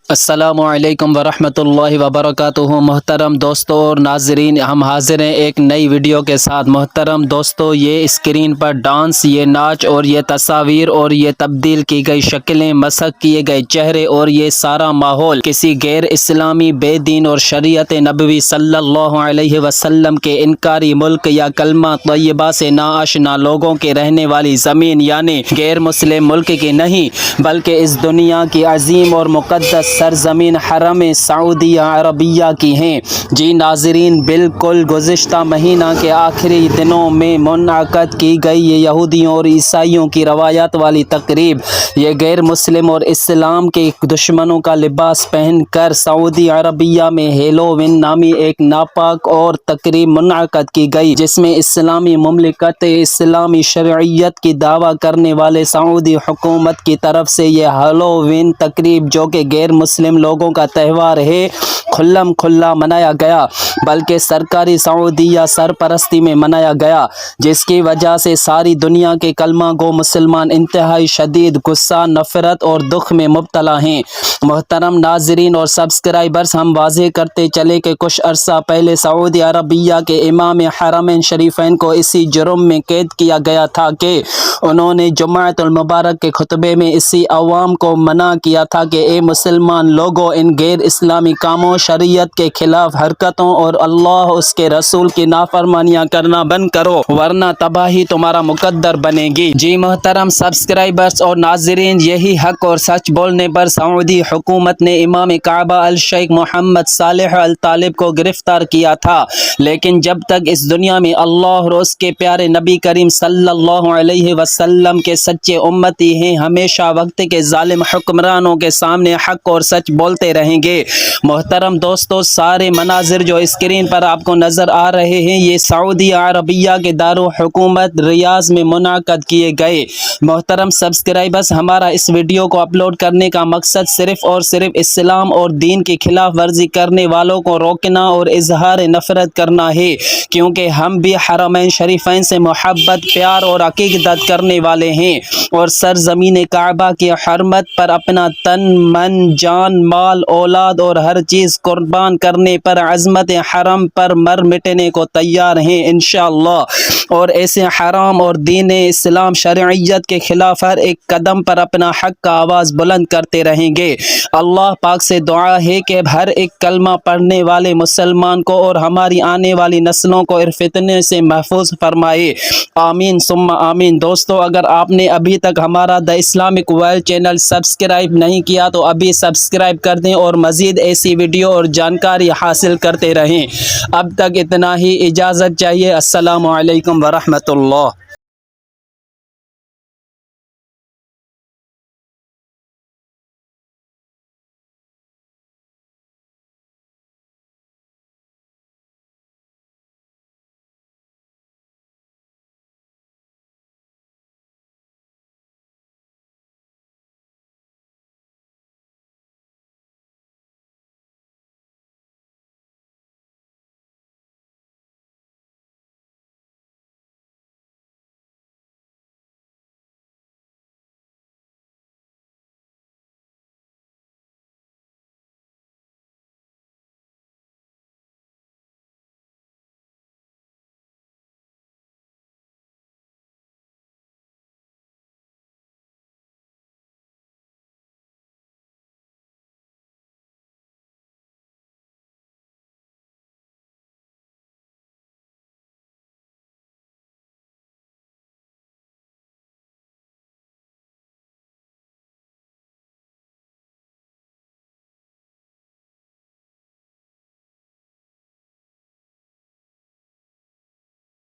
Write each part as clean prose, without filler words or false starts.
السلام علیکم ورحمۃ اللہ وبرکاتہ۔ محترم دوستوں اور ناظرین، ہم حاضر ہیں ایک نئی ویڈیو کے ساتھ۔ محترم دوستوں، یہ اسکرین پر ڈانس، یہ ناچ اور یہ تصاویر اور یہ تبدیل کی گئی شکلیں، مسخ کیے گئے چہرے اور یہ سارا ماحول کسی غیر اسلامی بے دین اور شریعت نبوی صلی اللہ علیہ وسلم کے انکاری ملک یا کلمہ طیبہ سے ناآشنا لوگوں کے رہنے والی زمین یعنی غیر مسلم ملک کی نہیں، بلکہ اس دنیا کی عظیم اور مقدس سرزمین حرم سعودیہ عربیہ کی ہیں۔ جی ناظرین، بالکل گزشتہ مہینہ کے آخری دنوں میں منعقد کی گئی یہ یہودیوں اور عیسائیوں کی روایات والی تقریب، یہ غیر مسلم اور اسلام کے دشمنوں کا لباس پہن کر سعودی عربیہ میں ہیلووین نامی ایک ناپاک اور تقریب منعقد کی گئی، جس میں اسلامی مملکت اسلامی شرعیت کی دعویٰ کرنے والے سعودی حکومت کی طرف سے یہ ہیلووین تقریب، جو کہ غیر مسلم لوگوں کا تہوار ہے، کھلم کھلا منایا گیا، بلکہ سرکاری سعودیہ سرپرستی میں منایا گیا، جس کی وجہ سے ساری دنیا کے کلمہ گو مسلمان انتہائی شدید غصہ، نفرت اور دکھ میں مبتلا ہیں۔ محترم ناظرین اور سبسکرائبرز، ہم واضح کرتے چلے کہ کچھ عرصہ پہلے سعودی عربیہ کے امام حرمین شریفین کو اسی جرم میں قید کیا گیا تھا کہ انہوں نے جمعۃ المبارک کے خطبے میں اسی عوام کو منع کیا تھا کہ اے مسلمان لوگوں، ان غیر اسلامی کاموں، شریعت کے خلاف حرکتوں اور اللہ اس کے رسول کی نافرمانیاں کرنا بند کرو، ورنہ تباہی تمہارا مقدر بنے گی۔ جی محترم سبسکرائبرز اور ناظرین، یہی حق اور سچ بولنے پر سعودی حکومت نے امام کعبہ الشیخ محمد صالح الطالب کو گرفتار کیا تھا، لیکن جب تک اس دنیا میں اللہ اور اس کے پیارے نبی کریم صلی اللہ علیہ وسلم کے سچے امتی ہیں، ہمیشہ وقت کے ظالم حکمرانوں کے سامنے حق اور سچ بولتے رہیں گے۔ محترم دوستو، سارے مناظر جو اسکرین پر آپ کو نظر آ رہے ہیں، یہ سعودی عربیہ کے دارالحکومت ریاض میں منعقد کیے گئے۔ محترم سبسکرائبرز، ہمارا اس ویڈیو کو اپلوڈ کرنے کا مقصد صرف اور صرف اسلام اور دین کی خلاف ورزی کرنے والوں کو روکنا اور اظہار نفرت کرنا ہے، کیونکہ ہم بھی حرمین شریفین سے محبت، پیار اور عقیدت کرنے والے ہیں، اور سرزمین کعبہ کی حرمت پر اپنا تن، من، جان، مال، اولاد اور ہر چیز قربان کرنے پر عظمت حرم پر مر مٹنے کو تیار ہیں انشاءاللہ، اور ایسے حرام اور دین اسلام شرعیت کے خلاف ہر ایک قدم پر اپنا حق کا آواز بلند کرتے رہیں گے۔ اللہ پاک سے دعا ہے کہ ہر ایک کلمہ پڑھنے والے مسلمان کو اور ہماری آنے والی نسلوں کو اس فتنے سے محفوظ فرمائے، آمین ثم آمین۔ دوستو، اگر آپ نے ابھی تک ہمارا the Islamic world channel subscribe نہیں کیا تو ابھی سبسکرائب کر دیں اور مزید ایسی ویڈیو اور جانکاری حاصل کرتے رہیں۔ اب تک اتنا ہی، اجازت چاہیے۔ السلام علیکم ورحمۃ اللہ۔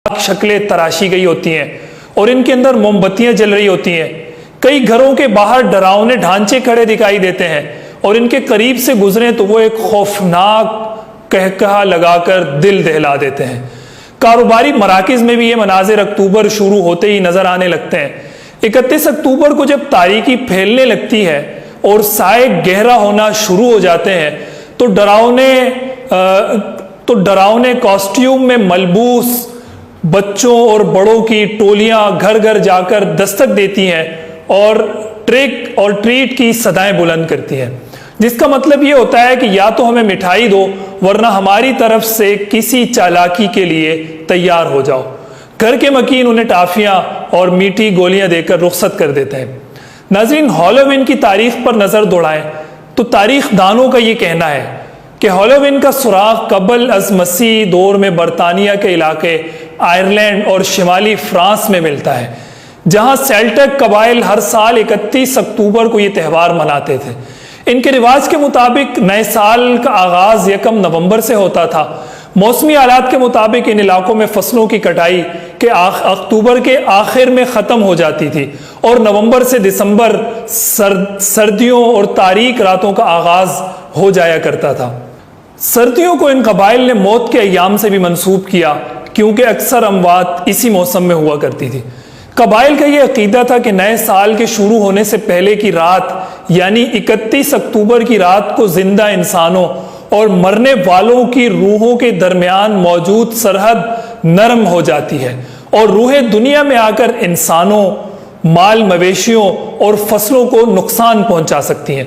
شکلیں تراشی گئی ہوتی ہیں اور ان کے اندر موم بتیاں جل رہی ہوتی ہیں۔ کئی گھروں کے باہر ڈراؤنے ڈھانچے کھڑے دکھائی دیتے ہیں اور ان کے قریب سے گزریں تو وہ ایک خوفناک کہکہا لگا کر دل دہلا دیتے ہیں۔ کاروباری مراکز میں بھی یہ مناظر اکتوبر شروع ہوتے ہی نظر آنے لگتے ہیں۔ 31 اکتوبر کو جب تاریکی پھیلنے لگتی ہے اور سائے گہرا ہونا شروع ہو جاتے ہیں تو ڈراؤنے کاسٹیوم میں ملبوس بچوں اور بڑوں کی ٹولیاں گھر گھر جا کر دستک دیتی ہیں اور ٹرک اور ٹریٹ کی صدائیں بلند کرتی ہیں۔ جس کا مطلب یہ ہوتا ہے کہ یا تو ہمیں مٹھائی دو ورنہ ہماری طرف سے کسی چالاکی کے لیے تیار ہو جاؤ۔ گھر کے مکین انہیں ٹافیاں اور میٹھی گولیاں دے کر رخصت کر دیتے ہیں۔ ناظرین، ہالووین کی تاریخ پر نظر دوڑائیں تو تاریخ دانوں کا یہ کہنا ہے کہ ہالووین کا سراغ قبل از مسیح دور میں برطانیہ کے علاقے آئرلینڈ اور شمالی فرانس میں ملتا ہے، جہاں سیلٹک قبائل ہر سال 31 اکتوبر کو یہ تہوار مناتے تھے۔ ان کے رواج کے مطابق نئے سال کا آغاز 1 نومبر سے ہوتا تھا۔ موسمی حالات کے مطابق ان علاقوں میں فصلوں کی کٹائی کے اکتوبر کے آخر میں ختم ہو جاتی تھی اور نومبر سے دسمبر سردیوں اور تاریک راتوں کا آغاز ہو جایا کرتا تھا۔ سردیوں کو ان قبائل نے موت کے ایام سے بھی منسوب کیا کیونکہ اکثر اموات اسی موسم میں ہوا کرتی تھی۔ قبائل کا یہ عقیدہ تھا کہ نئے سال کے شروع ہونے سے پہلے کی رات یعنی 31 اکتوبر کی رات کو زندہ انسانوں اور مرنے والوں کی روحوں کے درمیان موجود سرحد نرم ہو جاتی ہے اور روحیں دنیا میں آ کر انسانوں، مال مویشیوں اور فصلوں کو نقصان پہنچا سکتی ہیں۔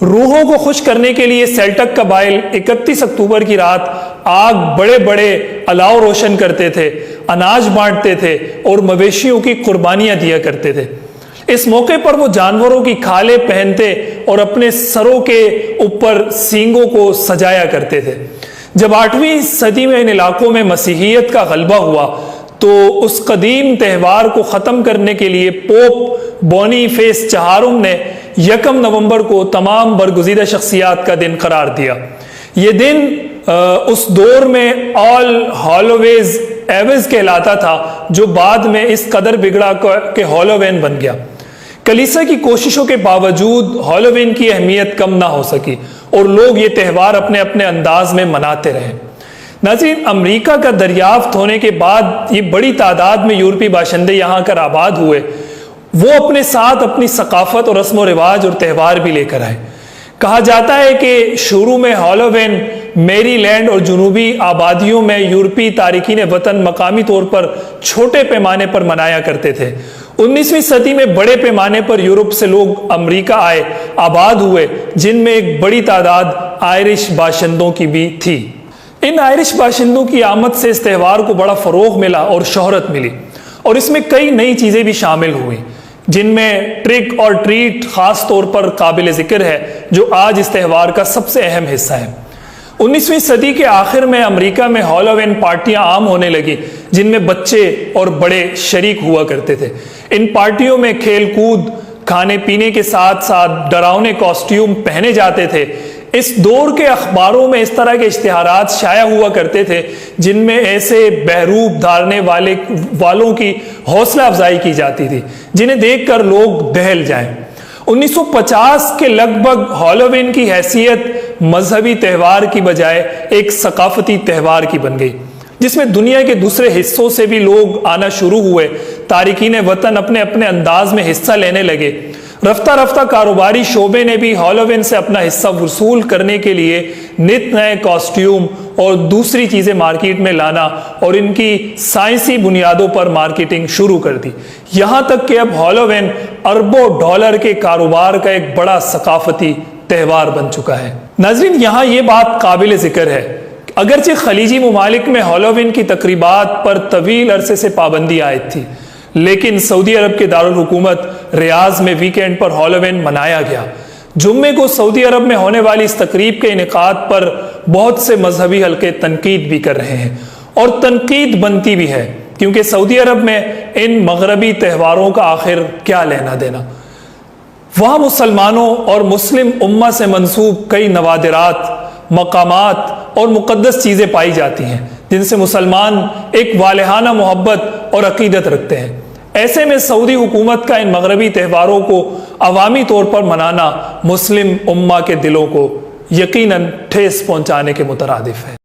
روحوں کو خوش کرنے کے لیے سیلٹک قبائل 31 اکتوبر کی رات آگ بڑے بڑے الاؤ روشن کرتے تھے، اناج بانٹتے تھے اور مویشیوں کی قربانیاں دیا کرتے تھے۔ اس موقع پر وہ جانوروں کی کھالیں پہنتے اور اپنے سروں کے اوپر سینگوں کو سجایا کرتے تھے۔ جب 8ویں صدی میں ان علاقوں میں مسیحیت کا غلبہ ہوا تو اس قدیم تہوار کو ختم کرنے کے لیے پوپ بونیفیس چہارم نے 1 نومبر کو تمام برگزیدہ شخصیات کا دن قرار دیا۔ یہ دن اس دور میں آل ہالوویز ایوز کہلاتا تھا، جو بعد میں اس قدر بگڑا کہ ہالووین بن گیا۔ کلیسا کی کوششوں کے باوجود ہالووین کی اہمیت کم نہ ہو سکی اور لوگ یہ تہوار اپنے اپنے انداز میں مناتے رہے۔ ناظرین، امریکہ کا دریافت ہونے کے بعد یہ بڑی تعداد میں یورپی باشندے یہاں کر آباد ہوئے۔ وہ اپنے ساتھ اپنی ثقافت اور رسم و رواج اور تہوار بھی لے کر آئے۔ کہا جاتا ہے کہ شروع میں ہالووین میری لینڈ اور جنوبی آبادیوں میں یورپی تارکین وطن مقامی طور پر چھوٹے پیمانے پر منایا کرتے تھے۔ 19ویں صدی میں بڑے پیمانے پر یورپ سے لوگ امریکہ آئے، آباد ہوئے، جن میں ایک بڑی تعداد آئرش باشندوں کی بھی تھی۔ ان آئرش باشندوں کی آمد سے اس تہوار کو بڑا فروغ ملا اور شہرت ملی، اور اس میں کئی نئی چیزیں بھی شامل ہوئیں، جن میں ٹرک اور ٹریٹ خاص طور پر قابل ذکر ہے، جو آج اس تہوار کا سب سے اہم حصہ ہے۔ 19ویں صدی کے آخر میں امریکہ میں ہالووین پارٹیاں عام ہونے لگی، جن میں بچے اور بڑے شریک ہوا کرتے تھے۔ ان پارٹیوں میں کھیل کود، کھانے پینے کے ساتھ ساتھ ڈراؤنے کاسٹیوم پہنے جاتے تھے۔ اس دور کے اخباروں میں اس طرح کے اشتہارات شائع ہوا کرتے تھے جن میں ایسے بہروپ دھارنے والوں کی حوصلہ افزائی کی جاتی تھی جنہیں دیکھ کر لوگ دہل جائیں۔ 1950 کے لگ بھگ ہالووین کی حیثیت مذہبی تہوار کی بجائے ایک ثقافتی تہوار کی بن گئی، جس میں دنیا کے دوسرے حصوں سے بھی لوگ آنا شروع ہوئے۔ تارکین وطن اپنے اپنے انداز میں حصہ لینے لگے۔ رفتہ رفتہ کاروباری شعبے نے بھی ہالووین سے اپنا حصہ وصول کرنے کے لیے نت نئے کاسٹیوم اور دوسری چیزیں مارکیٹ میں لانا اور ان کی سائنسی بنیادوں پر مارکیٹنگ شروع کر دی، یہاں تک کہ اب ہالووین اربوں ڈالر کے کاروبار کا ایک بڑا ثقافتی تہوار بن چکا ہے۔ ناظرین، یہاں یہ بات قابل ذکر ہے، اگرچہ خلیجی ممالک میں ہالووین کی تقریبات پر طویل عرصے سے پابندی عائد تھی، لیکن سعودی عرب کے دارالحکومت ریاض میں ویکینڈ پر ہالووین منایا گیا۔ جمعے کو سعودی عرب میں ہونے والی اس تقریب کے انعقاد پر بہت سے مذہبی حلقے تنقید بھی کر رہے ہیں، اور تنقید بنتی بھی ہے، کیونکہ سعودی عرب میں ان مغربی تہواروں کا آخر کیا لینا دینا۔ وہاں مسلمانوں اور مسلم امہ سے منسوب کئی نوادرات، مقامات اور مقدس چیزیں پائی جاتی ہیں جن سے مسلمان ایک والہانہ محبت اور عقیدت رکھتے ہیں۔ ایسے میں سعودی حکومت کا ان مغربی تہواروں کو عوامی طور پر منانا مسلم امہ کے دلوں کو یقیناً ٹھیس پہنچانے کے مترادف ہے۔